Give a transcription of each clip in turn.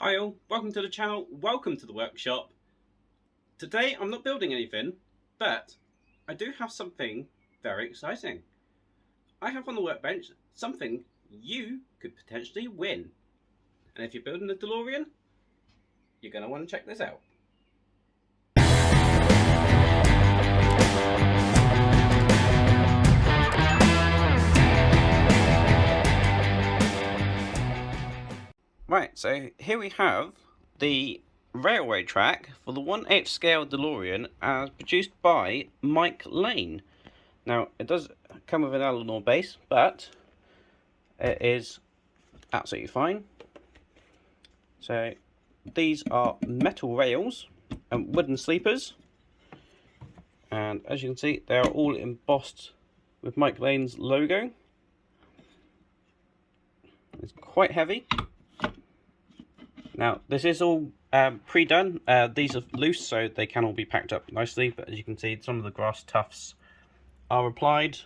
Hi all, welcome to the channel, welcome to the workshop. Today I'm not building anything, but I do have something very exciting. I have on the workbench something you could potentially win. And if you're building a DeLorean, you're going to want to check this out. Right, so here we have the railway track for the 1/8 scale DeLorean as produced by Mike Lane. Now, it does come with an Eleanor base, but it is absolutely fine. So, these are metal rails and wooden sleepers. And as you can see, they are all embossed with Mike Lane's logo. It's quite heavy. Now, this is all pre-done. These are loose, so they can all be packed up nicely. But as you can see, some of the grass tufts are applied.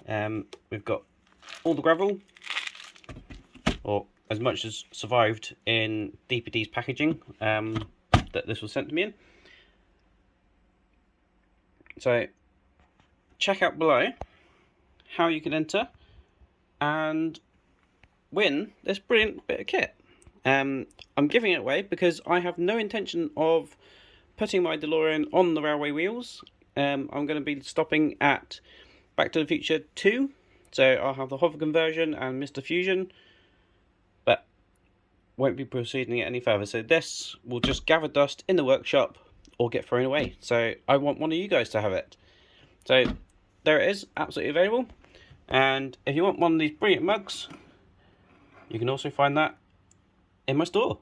We've got all the gravel, or as much as survived in DPD's packaging that this was sent to me in. So, check out below how you can enter and win this brilliant bit of kit. I'm giving it away because I have no intention of putting my DeLorean on the railway wheels. I'm going to be stopping at Back to the Future 2, so I'll have the hover conversion and Mr. Fusion, but won't be proceeding it any further. So this will just gather dust in the workshop or get thrown away. So I want one of you guys to have it. So there it is, absolutely available. And if you want one of these brilliant mugs, you can also find that in my store.